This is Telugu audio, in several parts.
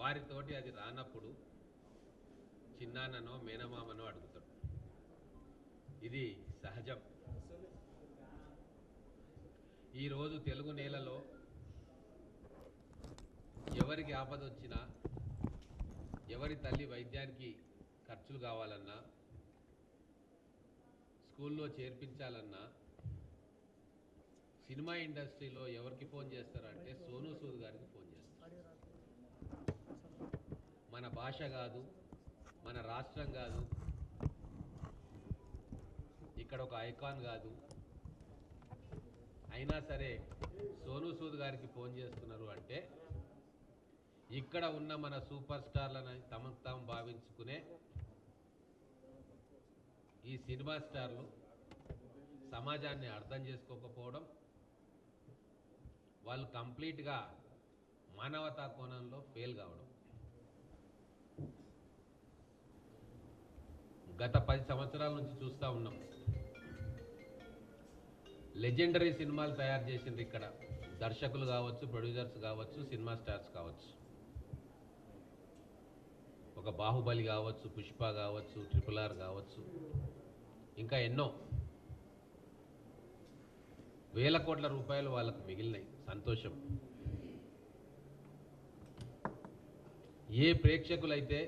వారితోటి అది రానప్పుడు చిన్నాన్ననో మేనమామనో అడుగుతాడు. ఇది సహజం. ఈరోజు తెలుగు నేలలో ఎవరికి ఆపద వచ్చినా, ఎవరి తల్లి వైద్యానికి ఖర్చులు కావాలన్నా, స్కూల్లో చేర్పించాలన్నా సినిమా ఇండస్ట్రీలో ఎవరికి ఫోన్ చేస్తారంటే సోనూ సూద్ గారికి ఫోన్ చేస్తారు. మన భాష కాదు, మన రాష్ట్రం కాదు, ఇక్కడ ఒక ఐకాన్ కాదు, అయినా సరే సోనూ సూద్ గారికి ఫోన్ చేస్తున్నారు అంటే ఇక్కడ ఉన్న మన సూపర్ స్టార్లను తమకు తాము భావించుకునే ఈ సినిమా స్టార్లు సమాజాన్ని అర్థం చేసుకోకపోవడం, వాళ్ళు కంప్లీట్గా మానవతా కోణంలో ఫెయిల్ కావడం. గత 10 సంవత్సరాల నుంచి చూస్తూ ఉన్నాం. లెజెండరీ సినిమాలు తయారు చేసింది ఇక్కడ దర్శకులు కావచ్చు, ప్రొడ్యూసర్స్ కావచ్చు, సినిమా స్టార్స్ కావచ్చు. ఒక బాహుబలి కావచ్చు, పుష్ప కావచ్చు, RRR కావచ్చు, ఇంకా ఎన్నో వేల కోట్ల రూపాయలు వాళ్ళకు మిగిలినాయి. సంతోషం. ఏ ప్రేక్షకులైతే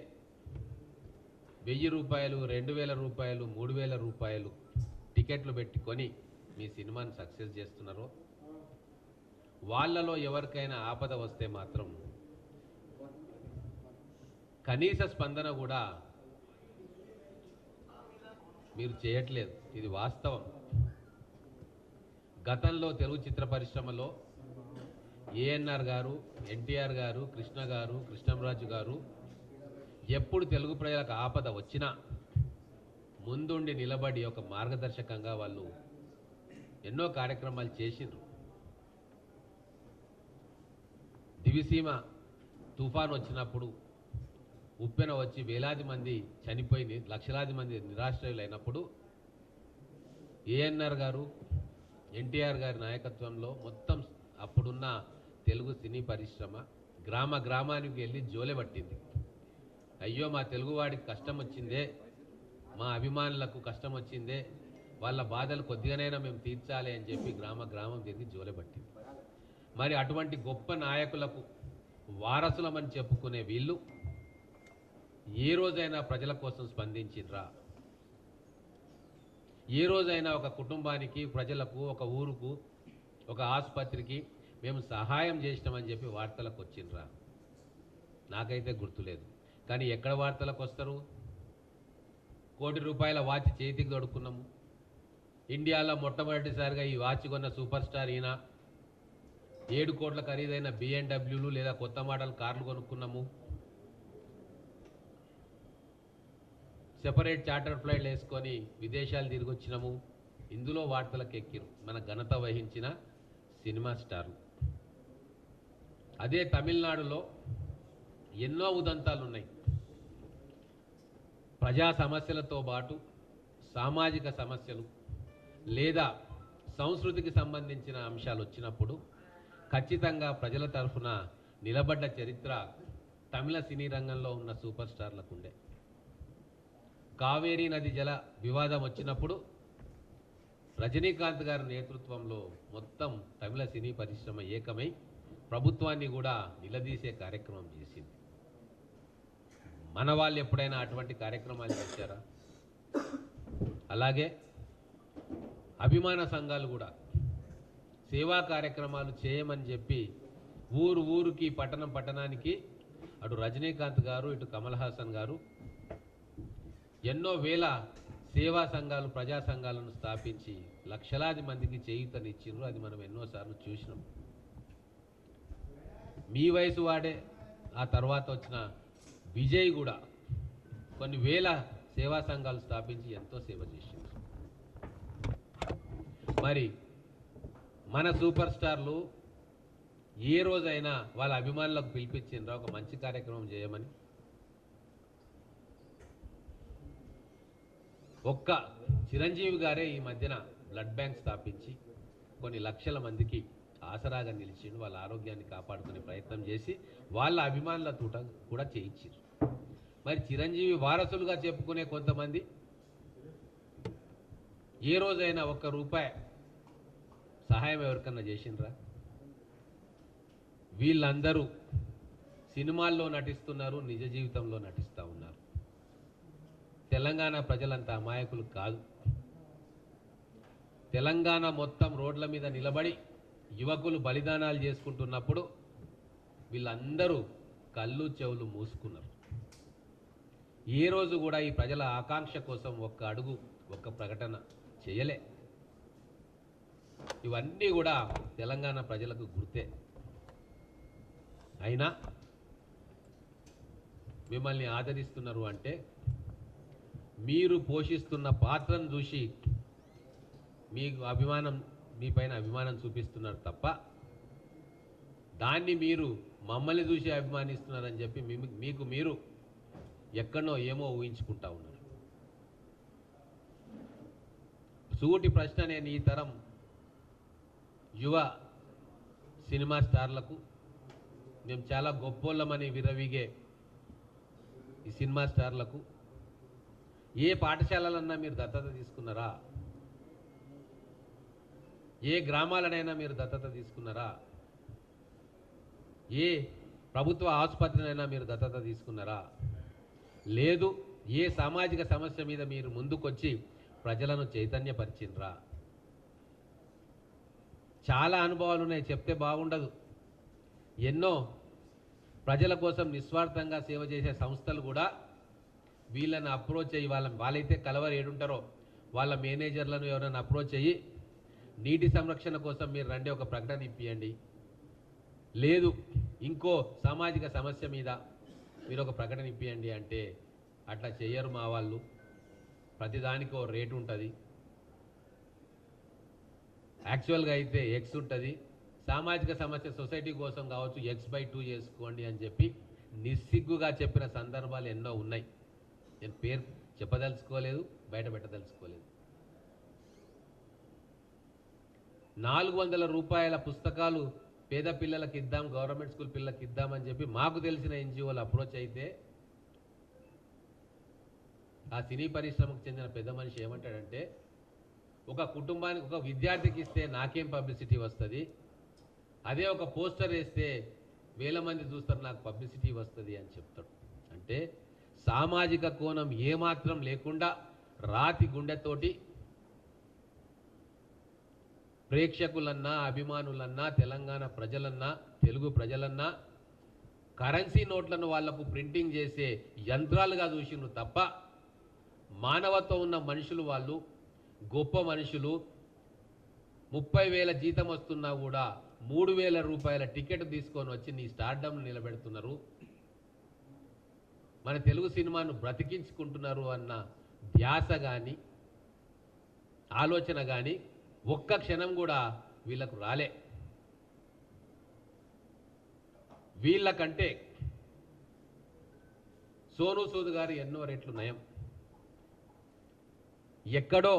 1000 రూపాయలు, 2000 రూపాయలు, 3000 రూపాయలు టికెట్లు పెట్టుకొని మీ సినిమాని సక్సెస్ చేస్తున్నారో వాళ్ళలో ఎవరికైనా ఆపద వస్తే మాత్రం కనీస స్పందన కూడా మీరు చేయట్లేదు. ఇది వాస్తవం. గతంలో తెలుగు చిత్ర పరిశ్రమలో ఏఎన్ఆర్ గారు, ఎన్టీఆర్ గారు, కృష్ణ గారు, కృష్ణంరాజు గారు ఎప్పుడు తెలుగు ప్రజలకు ఆపద వచ్చినా ముందుండి నిలబడి ఒక మార్గదర్శకంగా వాళ్ళు ఎన్నో కార్యక్రమాలు చేసిండ్రు. దివిసీమ తుఫాన్ వచ్చినప్పుడు, ఉప్పెన వచ్చి వేలాది మంది చనిపోయి లక్షలాది మంది నిరాశ్రయులైనప్పుడు ఏఎన్ఆర్ గారు, ఎన్టీఆర్ గారి నాయకత్వంలో మొత్తం అప్పుడున్న తెలుగు సినీ పరిశ్రమ గ్రామ గ్రామానికి వెళ్ళి జోలె పట్టింది. అయ్యో మా తెలుగువాడికి కష్టం వచ్చిందే, మా అభిమానులకు కష్టం వచ్చిందే, వాళ్ళ బాధలు కొద్దిగానైనా మేము తీర్చాలి అని చెప్పి గ్రామ గ్రామం తిరిగి జోలె పట్టింది. మరి అటువంటి గొప్ప నాయకులకు వారసులమని చెప్పుకునే వీళ్ళు ఏ రోజైనా ప్రజల కోసం స్పందించిండ్రా? ఏ రోజైనా ఒక కుటుంబానికి, ప్రజలకు, ఒక ఊరుకు, ఒక ఆసుపత్రికి మేము సహాయం చేసినామని చెప్పి వార్తలకు వచ్చిండ్రా? నాకైతే గుర్తులేదు. కానీ ఎక్కడ వార్తలకు వస్తారు? ₹1 కోటి వాచ్ చేతికి దొడుకున్నాము, ఇండియాలో మొట్టమొదటిసారిగా ఈ వాచ్ కొన్న సూపర్ స్టార్ ఈయన, 7 కోట్ల ఖరీదైన BMW లేదా కొత్త మోడల్ కార్లు కొనుక్కున్నాము, సెపరేట్ చార్టర్ ఫ్లైట్లు వేసుకొని విదేశాలు తిరిగి వచ్చినాము. ఇందులో వార్తలకు ఎక్కిరు మన ఘనత వహించిన సినిమా స్టార్లు. అదే తమిళనాడులో ఎన్నో ఉదంతాలు ఉన్నాయి. ప్రజా సమస్యలతో పాటు సామాజిక సమస్యలు లేదా సంస్కృతికి సంబంధించిన అంశాలు వచ్చినప్పుడు ఖచ్చితంగా ప్రజల తరఫున నిలబడ్డ చరిత్ర తమిళ సినీ రంగంలో ఉన్న సూపర్ స్టార్లకు ఉండే. కావేరీ నది జల వివాదం వచ్చినప్పుడు రజనీకాంత్ గారి నేతృత్వంలో మొత్తం తమిళ సినీ పరిశ్రమ ఏకమై ప్రభుత్వాన్ని కూడా నిలదీసే కార్యక్రమం చేసింది. మన వాళ్ళు ఎప్పుడైనా అటువంటి కార్యక్రమాలు చేశారా? అలాగే అభిమాన సంఘాలు కూడా సేవా కార్యక్రమాలు చేయమని చెప్పి ఊరు ఊరికి, పట్టణం పట్టణానికి అటు రజనీకాంత్ గారు, ఇటు కమల్ హాసన్ గారు ఎన్నో వేల సేవా సంఘాలు, ప్రజా సంఘాలను స్థాపించి లక్షలాది మందికి చేయూతనిచ్చిండ్రు. అది మనం ఎన్నోసార్లు చూసినాం. మీ వయసు వాడే ఆ తర్వాత వచ్చిన విజయ్ కూడా కొన్ని వేల సేవా సంఘాలు స్థాపించి ఎంతో సేవ చేసింది. మరి మన సూపర్ స్టార్లు ఏ రోజైనా వాళ్ళ అభిమానులకు పిలిపించిండ్రా ఒక మంచి కార్యక్రమం చేయమని? ఒక్క చిరంజీవి గారే ఈ మధ్యన బ్లడ్ బ్యాంక్ స్థాపించి కొన్ని లక్షల మందికి ఆసరాగా నిలిచిండు. వాళ్ళ ఆరోగ్యాన్ని కాపాడుకునే ప్రయత్నం చేసి వాళ్ళ అభిమానులతో కూడా చేయించారు. మరి చిరంజీవి వారసులుగా చెప్పుకునే కొంతమంది ఏ రోజైనా ఒక్క రూపాయి సహాయం ఎవరికన్నా చేసిండ్రా? వీళ్ళందరూ సినిమాల్లో నటిస్తున్నారు, నిజ జీవితంలో నటిస్తూ ఉన్నారు. తెలంగాణ ప్రజలంతా అమాయకులు కాదు. తెలంగాణ మొత్తం రోడ్ల మీద నిలబడి యువకులు బలిదానాలు చేసుకుంటున్నప్పుడు వీళ్ళందరూ కళ్ళు చెవులు మూసుకున్నారు. ఏ రోజు కూడా ఈ ప్రజల ఆకాంక్ష కోసం ఒక్క అడుగు, ఒక్క ప్రకటన చేయలే. ఇవన్నీ కూడా తెలంగాణ ప్రజలకు గుర్తే. అయినా మిమ్మల్ని ఆదరిస్తున్నారు అంటే మీరు పోషిస్తున్న పాత్రను చూసి మీకు అభిమానం, మీ పైన అభిమానం చూపిస్తున్నారు తప్ప దాన్ని మీరు మమ్మల్ని చూసి అభిమానిస్తున్నారని చెప్పి మీకు మీరు ఎక్కడో ఏమో ఊహించుకుంటా ఉన్నారు. సూటి ప్రశ్న నేను ఈ తరం యువ సినిమా స్టార్లకు, మేము చాలా గొప్పోళ్ళమని విరవిగే ఈ సినిమా స్టార్లకు, ఏ పాఠశాలలన్నా మీరు దత్తత తీసుకున్నారా? ఏ గ్రామాలనైనా మీరు దత్తత తీసుకున్నారా? ఏ ప్రభుత్వ ఆసుపత్రినైనా మీరు దత్తత తీసుకున్నారా? లేదు. ఏ సామాజిక సమస్య మీద మీరు ముందుకొచ్చి ప్రజలను చైతన్యపరిచినరా? చాలా అనుభవాలు ఉన్నాయి, చెప్తే బాగుండదు. ఎన్నో ప్రజల కోసం నిస్వార్థంగా సేవ చేసే సంస్థలు కూడా వీళ్ళని అప్రోచ్ అయ్యి, వాళ్ళైతే కలవరు ఏడుంటారో వాళ్ళ మేనేజర్లను ఎవరైనా అప్రోచ్ అయ్యి నీటి సంరక్షణ కోసం మీరు రండి, ఒక ప్రకటన ఇప్పియండి, లేదు ఇంకో సామాజిక సమస్య మీద మీరు ఒక ప్రకటన ఇప్పియండి అంటే అట్లా చేయరు మా వాళ్ళు. ప్రతిదానికి ఓ రేటు ఉంటుంది. యాక్చువల్గా అయితే ఎక్స్ ఉంటుంది. సామాజిక సమస్య సొసైటీ కోసం కావచ్చు, X/2 చేసుకోండి అని చెప్పి నిస్సిగ్గుగా చెప్పిన సందర్భాలు ఎన్నో ఉన్నాయి. నేను పేరు చెప్పదలుచుకోలేదు, బయట పెట్టదలుచుకోలేదు. 400 రూపాయల పుస్తకాలు పేద పిల్లలకి ఇద్దాం, గవర్నమెంట్ స్కూల్ పిల్లలకి ఇద్దామని చెప్పి మాకు తెలిసిన ఎన్జిఓలు అప్రోచ్ అయితే ఆ సినీ పరిశ్రమకు చెందిన పెద్ద మనిషి ఏమంటాడంటే, ఒక కుటుంబానికి, ఒక విద్యార్థికి ఇస్తే నాకేం పబ్లిసిటీ వస్తుంది, అదే ఒక పోస్టర్ వేస్తే వేల మంది చూస్తారు, నాకు పబ్లిసిటీ వస్తుంది అని చెప్తాడు. అంటే సామాజిక కోణం ఏమాత్రం లేకుండా రాతి గుండెతోటి ప్రేక్షకులన్నా, అభిమానులన్నా, తెలంగాణ ప్రజలన్నా, తెలుగు ప్రజలన్నా కరెన్సీ నోట్లను వాళ్లకు ప్రింటింగ్ చేసే యంత్రాలుగా చూసిను తప్ప మానవత్వం ఉన్న మనుషులు వాళ్ళు, గొప్ప మనుషులు. 30,000 జీతం వస్తున్నా కూడా 3,000 రూపాయల టికెట్ తీసుకొని వచ్చి నీ స్టార్డమ్ను నిలబెడుతున్నారు, మన తెలుగు సినిమాను బ్రతికించుకుంటున్నారు అన్న ధ్యాస కానీ, ఆలోచన కానీ ఒక్క క్షణం కూడా వీళ్ళకు రాలే. వీళ్ళకంటే సోను సూద్ గారు ఎన్నో రెట్లు నయం. ఎక్కడో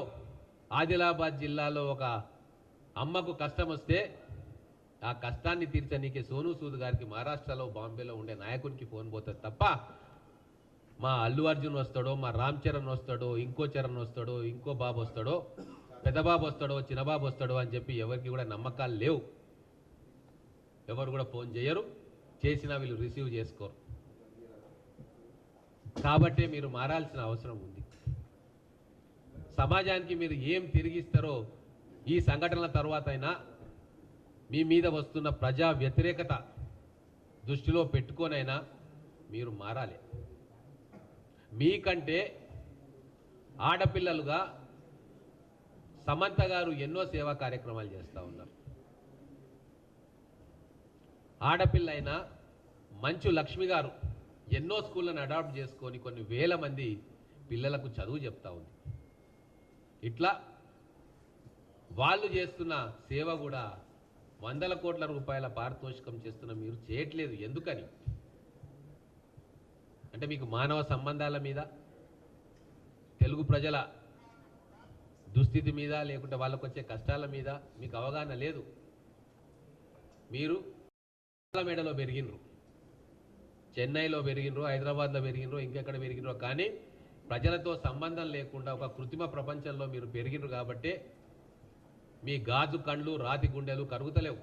ఆదిలాబాద్ జిల్లాలో ఒక అమ్మకు కష్టం వస్తే ఆ కష్టాన్ని తీర్చనీకే సోను సూద్ గారికి మహారాష్ట్రలో, బాంబేలో ఉండే నాయకునికి ఫోన్ పోతుంది తప్ప మా అల్లు అర్జున్ వస్తాడో, మా రామ్ చరణ్ వస్తాడో, ఇంకో చరణ్ వస్తాడో, ఇంకో బాబు వస్తాడో, పెద్ద బాబు వస్తాడో, చిన్న బాబు వస్తాడో అని చెప్పి ఎవరికి కూడా నమ్మకాలు లేవు. ఎవరు కూడా ఫోన్ చేయరు, చేసినా వీళ్ళు రిసీవ్ చేసుకోరు. కాబట్టే మీరు మారాల్సిన అవసరం ఉంది. సమాజానికి మీరు ఏం తిరిగిస్తారో ఈ సంఘటనల తర్వాత అయినా మీ మీద వస్తున్న ప్రజా వ్యతిరేకత దృష్టిలో పెట్టుకోనైనా మీరు మారాలి. మీకంటే ఆడపిల్లలుగా సమంత గారు ఎన్నో సేవా కార్యక్రమాలు చేస్తూ ఉన్నారు. ఆడపిల్ల అయినా మంచు లక్ష్మి గారు ఎన్నో స్కూళ్ళను అడాప్ట్ చేసుకొని కొన్ని వేల మంది పిల్లలకు చదువు చెప్తా ఉంది. ఇట్లా వాళ్ళు చేస్తున్న సేవ కూడా వందల కోట్ల రూపాయల పారితోషికం చేస్తున్న మీరు చేయట్లేదు. ఎందుకని అంటే మీకు మానవ సంబంధాల మీద, తెలుగు ప్రజల దుస్థితి మీద, లేకుంటే వాళ్ళకు వచ్చే కష్టాల మీద మీకు అవగాహన లేదు. మీరు మేడలో పెరిగినరు, చెన్నైలో పెరిగినరు, హైదరాబాద్లో పెరిగినరు, ఇంకెక్కడ పెరిగినరు, కానీ ప్రజలతో సంబంధం లేకుండా ఒక కృత్రిమ ప్రపంచంలో మీరు పెరిగినరు కాబట్టే మీ గాజు కండ్లు రాతి గుండెలు కరుగుతలేవు.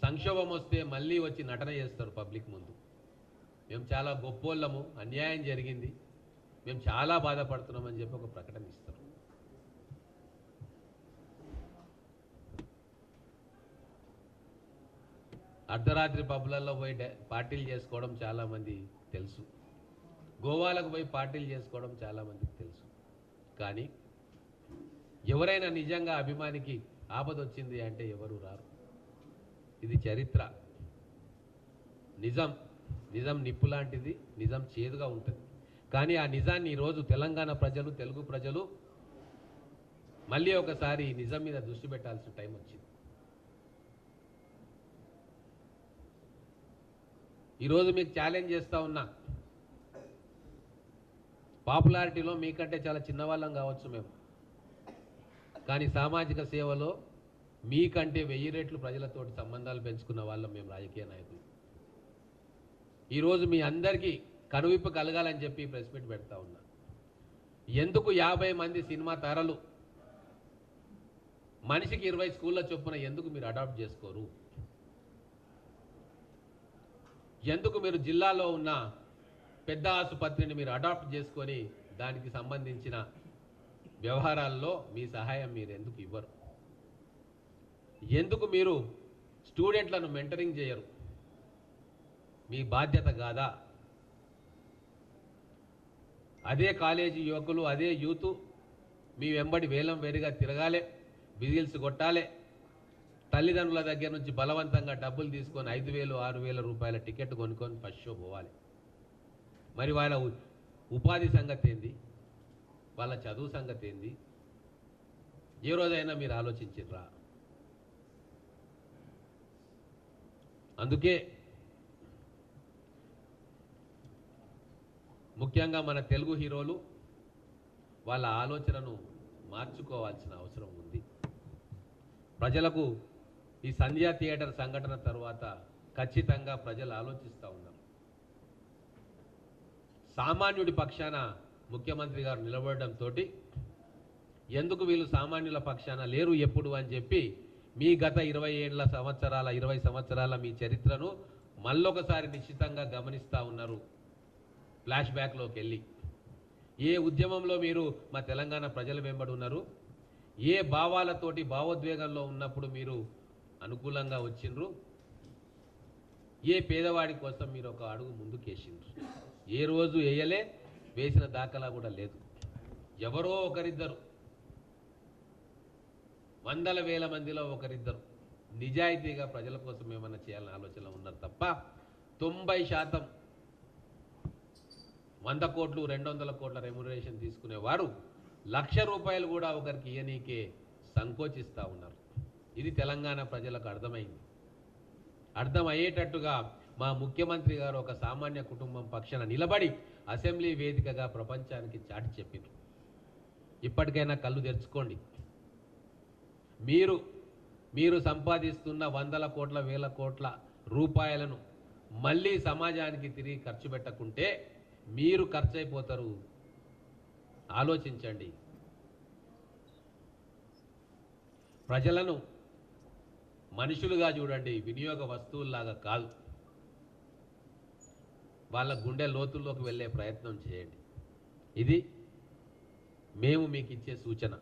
సంక్షోభం వస్తే మళ్ళీ వచ్చి నటన చేస్తారు పబ్లిక్ ముందు. మేము చాలా గొప్పోళ్ళము, అన్యాయం జరిగింది, మేము చాలా బాధపడుతున్నామని చెప్పి ఒక ప్రకటన ఇస్తారు. అర్ధరాత్రి పబ్లలో పోయి పార్టీలు చేసుకోవడం చాలామంది తెలుసు, గోవాలకు పోయి పార్టీలు చేసుకోవడం చాలామందికి తెలుసు. కానీ ఎవరైనా నిజంగా అభిమానికి ఆపదొచ్చింది అంటే ఎవరు రారు. ఇది చరిత్ర. నిజం నిప్పు లాంటిది, నిజం చేదుగా ఉంటుంది. కానీ ఆ నిజాన్ని ఈరోజు తెలంగాణ ప్రజలు, తెలుగు ప్రజలు మళ్ళీ ఒకసారి నిజం మీద దృష్టి పెట్టాల్సిన టైం వచ్చింది. ఈరోజు మీకు ఛాలెంజ్ చేస్తూ ఉన్నా, పాపులారిటీలో మీకంటే చాలా చిన్నవాళ్ళం కావచ్చు మేము, కానీ సామాజిక సేవలో మీకంటే 1000 రెట్లు ప్రజలతోటి సంబంధాలు పెంచుకున్న వాళ్ళం మేము రాజకీయ నాయకులు. ఈరోజు మీ అందరికీ కనువిప్పు కలగాలని చెప్పి ప్రెస్ మీట్ పెడతా ఉన్నా. ఎందుకు 50 మంది సినిమా తారలు మనిషికి 20 స్కూళ్ళ చొప్పున ఎందుకు మీరు అడాప్ట్ చేసుకోరు? ఎందుకు మీరు జిల్లాలో ఉన్న పెద్ద ఆసుపత్రిని మీరు అడాప్ట్ చేసుకొని దానికి సంబంధించిన వ్యవహారాల్లో మీ సహాయం మీరు ఎందుకు ఇవ్వరు? ఎందుకు మీరు స్టూడెంట్లను మెంటరింగ్ చేయరు? మీ బాధ్యత కాదా? అదే కాలేజీ యువకులు, అదే యూత్ మీ వెంబడి వేలం వేరుగా తిరగాలి, విజిల్స్ కొట్టాలి, తల్లిదండ్రుల దగ్గర నుంచి బలవంతంగా డబ్బులు తీసుకొని 5,000, 6,000 రూపాయల టికెట్ కొనుక్కొని ఫస్ట్ షో పోవాలి. మరి వాళ్ళ ఉపాధి సంగతి ఏంది? వాళ్ళ చదువు సంగతి ఏంది? ఏ రోజైనా మీరు ఆలోచించిర్రా? అందుకే ముఖ్యంగా మన తెలుగు హీరోలు వాళ్ళ ఆలోచనను మార్చుకోవాల్సిన అవసరం ఉంది. ప్రజలకు ఈ సంధ్యా థియేటర్ సంఘటన తర్వాత ఖచ్చితంగా ప్రజలు ఆలోచిస్తూ ఉన్నారు. సామాన్యుడి పక్షాన ముఖ్యమంత్రి గారు నిలబడడంతో ఎందుకు వీళ్ళు సామాన్యుల పక్షాన లేరు ఎప్పుడు అని చెప్పి మీ గత 20 సంవత్సరాల మీ చరిత్రను మళ్ళొకసారి నిశ్చితంగా గమనిస్తూ ఉన్నారు. ఫ్లాష్ బ్యాక్లోకి వెళ్ళి ఏ ఉద్యమంలో మీరు మా తెలంగాణ ప్రజలు వెంబడి ఉన్నారు, ఏ భావాలతోటి భావోద్వేగంలో ఉన్నప్పుడు మీరు అనుకూలంగా వచ్చిండ్రు, ఏ పేదవాడి కోసం మీరు ఒక అడుగు ముందుకేసిండ్రు. ఏ రోజు వేయలే, వేసిన దాఖలా కూడా లేదు. ఎవరో ఒకరిద్దరు, వందల వేల మందిలో ఒకరిద్దరు నిజాయితీగా ప్రజల కోసం ఏమన్నా చేయాలని ఆలోచన ఉన్నారు తప్ప 90% 100 కోట్లు 200 కోట్ల రెమ్యునరేషన్ తీసుకునేవారు ₹1,00,000 కూడా ఒకరికి ఇయ్యనీకే సంకోచిస్తూ ఉన్నారు. ఇది తెలంగాణ ప్రజలకు అర్థమైంది. అర్థమయ్యేటట్టుగా మా ముఖ్యమంత్రి గారు ఒక సామాన్య కుటుంబం పక్షాన నిలబడి అసెంబ్లీ వేదికగా ప్రపంచానికి చాటి చెప్పారు. ఇప్పటికైనా కళ్ళు తెరుచుకోండి. మీరు సంపాదిస్తున్న 100 కోట్ల 1000 కోట్ల రూపాయలను మళ్ళీ సమాజానికి తిరిగి ఖర్చు పెట్టకుంటే మీరు ఖర్చు అయిపోతారు. ఆలోచించండి. ప్రజలను మనుషులుగా చూడండి, వినియోగ వస్తువుల్లాగా కాదు. వాళ్ళ గుండె లోతుల్లోకి వెళ్ళే ప్రయత్నం చేయండి. ఇది మేము మీకు ఇచ్చే సూచన.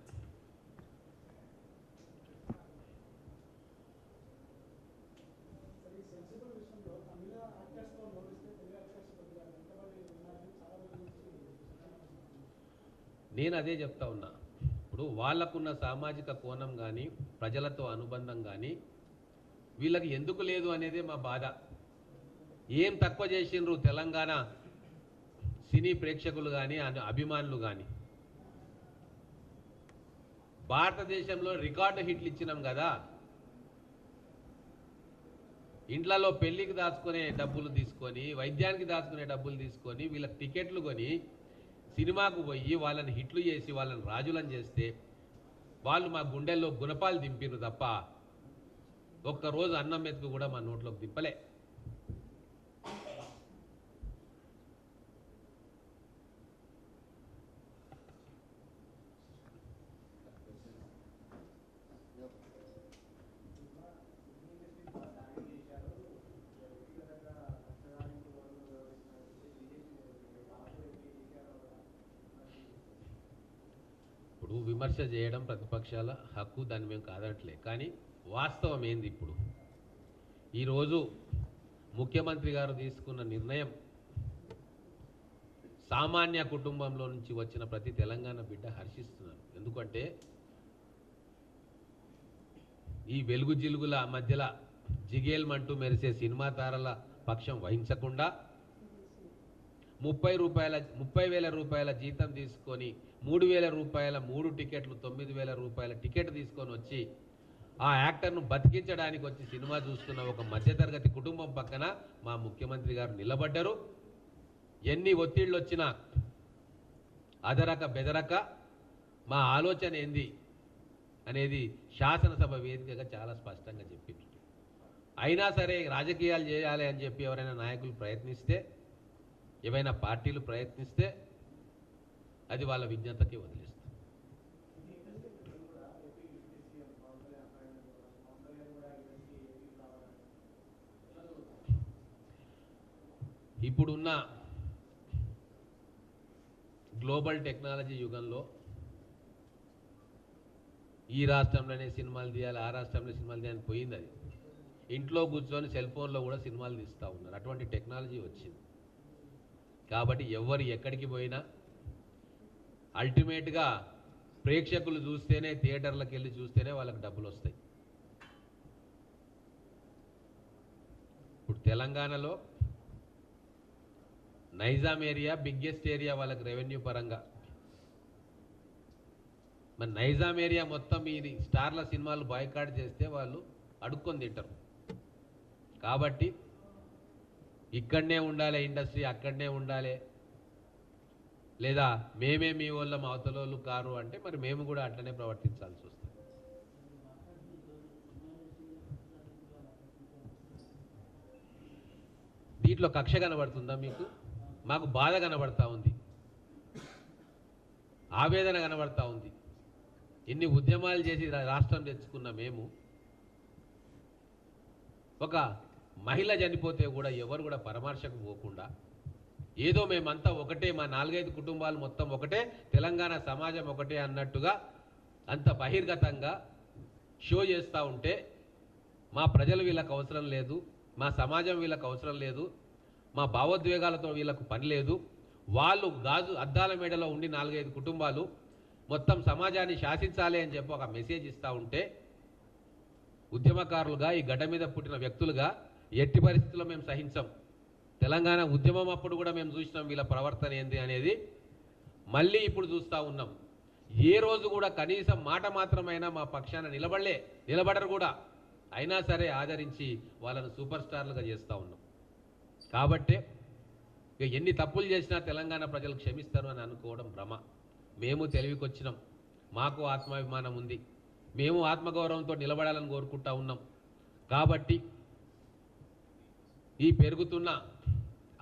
నేను అదే చెప్తా ఉన్నా. ఇప్పుడు వాళ్ళకున్న సామాజిక కోణం కానీ ప్రజలతో అనుబంధం కానీ వీళ్ళకి ఎందుకు లేదు అనేదే మా బాధ. ఏం తక్కువ చేసిండ్రు తెలంగాణ సినీ ప్రేక్షకులు కానీ అభిమానులు కానీ? భారతదేశంలో రికార్డు హిట్లు ఇచ్చినాం కదా. ఇంట్లలో పెళ్లికి దాచుకునే డబ్బులు తీసుకొని, వైద్యానికి దాచుకునే డబ్బులు తీసుకొని, వీళ్ళకి టికెట్లు కొని సినిమాకు పోయి వాళ్ళని హిట్లు చేసి వాళ్ళని రాజులను చేస్తే వాళ్ళు మా గుండెల్లో గుణపాలు దింపిరు తప్ప ఒక్కరోజు అన్నం మెతుకు కూడా మా నోట్లోకి దింపలే. ఇప్పుడు విమర్శ చేయడం ప్రతిపక్షాల హక్కు, దాన్ని మేము కాదనట్లే. కానీ వాస్తవం ఏంది? ఇప్పుడు ఈరోజు ముఖ్యమంత్రి గారు తీసుకున్న నిర్ణయం సామాన్య కుటుంబంలో నుంచి వచ్చిన ప్రతి తెలంగాణ బిడ్డ హర్షిస్తున్నారు. ఎందుకంటే ఈ వెలుగు జిలుగుల మధ్యలో జిగేల్మంటూ మెరిసే సినిమా తారల పక్షం వహించకుండా 30,000 రూపాయల జీతం తీసుకొని 3,000 రూపాయల 3 టికెట్లు 9,000 రూపాయల టికెట్ తీసుకొని వచ్చి ఆ యాక్టర్ను బతికించడానికి వచ్చి సినిమా చూస్తున్న ఒక మధ్యతరగతి కుటుంబం పక్కన మా ముఖ్యమంత్రి గారు నిలబడ్డారు. ఎన్ని ఒత్తిళ్ళు వచ్చినా అదరక బెదరక మా ఆలోచన ఏంది అనేది శాసనసభ వేదికగా చాలా స్పష్టంగా చెప్పింది. అయినా సరే రాజకీయాలు చేయాలి అని చెప్పి ఎవరైనా నాయకులు ప్రయత్నిస్తే, ఏవైనా పార్టీలు ప్రయత్నిస్తే అది వాళ్ళ విజ్ఞతకి వదిలేస్తాం. ఇప్పుడున్న గ్లోబల్ టెక్నాలజీ యుగంలో ఈ రాష్ట్రంలోనే సినిమాలు తీయాలి, ఆ రాష్ట్రంలో సినిమాలు తీయాలని పోయింది. అది ఇంట్లో కూర్చొని సెల్ ఫోన్లో కూడా సినిమాలు తీస్తూ ఉన్నారు. అటువంటి టెక్నాలజీ వచ్చింది. కాబట్టి ఎవరు ఎక్కడికి పోయినా అల్టిమేట్గా ప్రేక్షకులు చూస్తేనే, థియేటర్లకు వెళ్ళి చూస్తేనే వాళ్ళకి డబ్బులు వస్తాయి. ఇప్పుడు తెలంగాణలో నైజాం ఏరియా బిగ్గెస్ట్ ఏరియా వాళ్ళకి రెవెన్యూ పరంగా. మరి నైజాం ఏరియా మొత్తం ఈ స్టార్ల సినిమాలు బాయ్కాట్ చేస్తే వాళ్ళు అడుక్కొని తింటారు. కాబట్టి ఇక్కడనే ఉండాలి ఇండస్ట్రీ, అక్కడనే ఉండాలి, లేదా మేమే మీ వాళ్ళం అవతలోళ్ళు కారు అంటే మరి మేము కూడా అట్లనే ప్రవర్తించాల్సి వస్తుంది. దీంట్లో కక్ష కనబడుతుందా మీకు? మాకు బాధ కనబడతా ఉంది, ఆవేదన కనబడతా ఉంది. ఇన్ని ఉద్యమాలు చేసి రాష్ట్రం తెచ్చుకున్న మేము ఒక మహిళ చనిపోతే కూడా ఎవరు కూడా పరామర్శకు పోకుండా ఏదో మేమంతా ఒకటే, మా 4-5 కుటుంబాలు మొత్తం ఒకటే, తెలంగాణ సమాజం ఒకటే అన్నట్టుగా అంత బహిర్గతంగా షో చేస్తూ ఉంటే మా ప్రజలు వీళ్ళకు అవసరం లేదు, మా సమాజం వీళ్ళకు అవసరం లేదు, మా భావోద్వేగాలతో వీళ్ళకు పని లేదు, వాళ్ళు గాజు అద్దాల మేడలో ఉండి 4-5 కుటుంబాలు మొత్తం సమాజాన్ని శాసించాలి అని చెప్పి ఒక మెసేజ్ ఇస్తూ ఉంటే ఉద్యమకారులుగా, ఈ గడ్డ మీద పుట్టిన వ్యక్తులుగా ఎట్టి పరిస్థితుల్లో మేము సహించాం. తెలంగాణ ఉద్యమం అప్పుడు కూడా మేము చూసినాం వీళ్ళ ప్రవర్తన ఏంది అనేది. మళ్ళీ ఇప్పుడు చూస్తూ ఉన్నాం. ఏ రోజు కూడా కనీసం మాట మాత్రమైనా మా పక్షాన నిలబడరు కూడా. అయినా సరే ఆదరించి వాళ్ళను సూపర్ స్టార్లుగా చేస్తూ ఉన్నాం. కాబట్టి ఇక ఎన్ని తప్పులు చేసినా తెలంగాణ ప్రజలు క్షమిస్తారు అని అనుకోవడం భ్రమ. మేము తెలివికొచ్చినాం, మాకు ఆత్మాభిమానం ఉంది, మేము ఆత్మగౌరవంతో నిలబడాలని కోరుకుంటా ఉన్నాం. కాబట్టి ఈ పెరుగుతున్న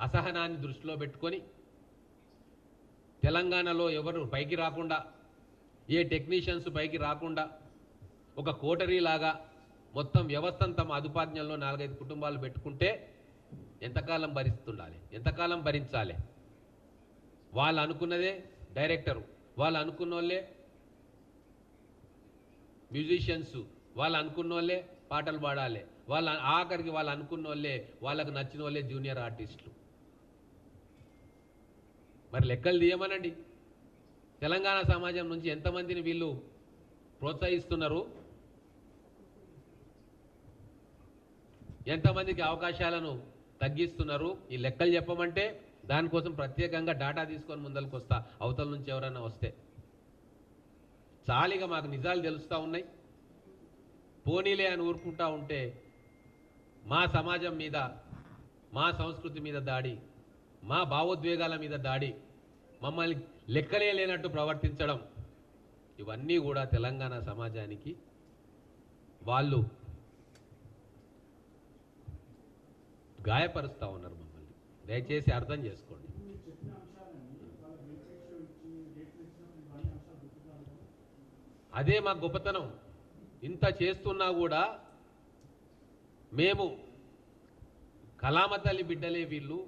అసహనాన్ని దృష్టిలో పెట్టుకొని తెలంగాణలో ఎవరు పైకి రాకుండా, ఏ టెక్నీషియన్స్ పైకి రాకుండా ఒక కోటరీలాగా మొత్తం వ్యవస్థను తమ అదుపాజ్ఞంలో 4-5 కుటుంబాలు పెట్టుకుంటే ఎంతకాలం భరిస్తుండాలి, ఎంతకాలం భరించాలి? వాళ్ళు అనుకున్నదే డైరెక్టరు, వాళ్ళు అనుకున్న వాళ్ళే మ్యూజిషియన్స్, వాళ్ళు అనుకున్న వాళ్ళే పాటలు పాడాలి, వాళ్ళ ఆఖరికి వాళ్ళు అనుకున్న వాళ్ళే, వాళ్ళకు నచ్చిన వాళ్ళే జూనియర్ ఆర్టిస్టులు. మరి లెక్కలు తీయమనండి. తెలంగాణ సమాజం నుంచి ఎంతమందిని వీళ్ళు ప్రోత్సహిస్తున్నారు, ఎంతమందికి అవకాశాలను తగ్గిస్తున్నారు, ఈ లెక్కలు చెప్పమంటే దానికోసం ప్రత్యేకంగా డాటా తీసుకొని ముందరకు వస్తా, అవతల నుంచి ఎవరైనా వస్తే. చాలిగా మాకు నిజాలు తెలుస్తూ ఉన్నాయి. పోనీలే అని ఊరుకుంటా ఉంటే మా సమాజం మీద, మా సంస్కృతి మీద దాడి, మా భావోద్వేగాల మీద దాడి, మమ్మల్ని లెక్కలే లేనట్టు ప్రవర్తించడం, ఇవన్నీ కూడా తెలంగాణ సమాజానికి వాళ్ళు గాయపరుస్తూ ఉన్నారు మమ్మల్ని. దయచేసి అర్థం చేసుకోండి. అదే మా గొప్పతనం. ఇంత చేస్తున్నా కూడా మేము కళామ తల్లి బిడ్డలే వీళ్ళు,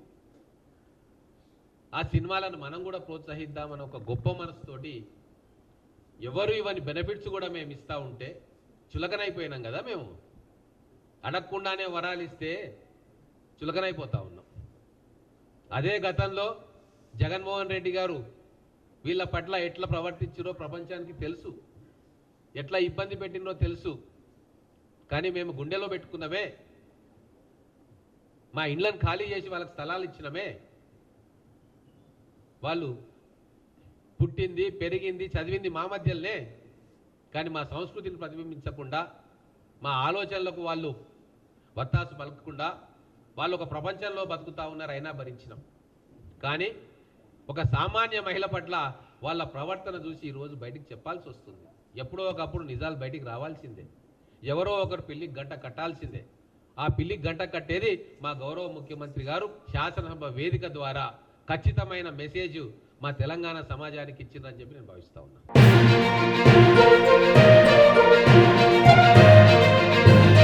ఆ సినిమాలను మనం కూడా ప్రోత్సహిద్దామని ఒక గొప్ప మనసుతోటి ఎవరు ఇవన్నీ బెనిఫిట్స్ కూడా మేము ఇస్తూ ఉంటే చులకనైపోయినాం కదా. మేము అడగకుండానే వరాలు ఇస్తే చులకనైపోతా ఉన్నాం. అదే గతంలో జగన్మోహన్ రెడ్డి గారు వీళ్ళ పట్ల ఎట్లా ప్రవర్తించారో ప్రపంచానికి తెలుసు, ఎట్లా ఇబ్బంది పెట్టినో తెలుసు. కానీ మేము గుండెలో పెట్టుకున్నవే, మా ఇండ్లను ఖాళీ చేసి వాళ్ళకి స్థలాలు ఇచ్చినమే. వాళ్ళు పుట్టింది, పెరిగింది, చదివింది మా మధ్యలోనే. కానీ మా సంస్కృతిని ప్రతిబింబించకుండా, మా ఆలోచనలకు వాళ్ళు వత్తాసు పలకకుండా వాళ్ళు ఒక ప్రపంచంలో బతుకుతా ఉన్నారు, అయినా భరించినాం. కానీ ఒక సామాన్య మహిళ పట్ల వాళ్ళ ప్రవర్తన చూసి ఈరోజు బయటికి చెప్పాల్సి వస్తుంది. ఎప్పుడో ఒకప్పుడు నిజాలు బయటికి రావాల్సిందే. ఎవరో ఒకరు పిల్లికి గంట కట్టాల్సిందే. ఆ పిల్లికి గంట కట్టేది మా గౌరవ ముఖ్యమంత్రి గారు శాసనసభ వేదిక ద్వారా ఖచ్చితమైన మెసేజ్ మా తెలంగాణ సమాజానికి ఇచ్చిందని చెప్పి నేను భావిస్తా ఉన్నా.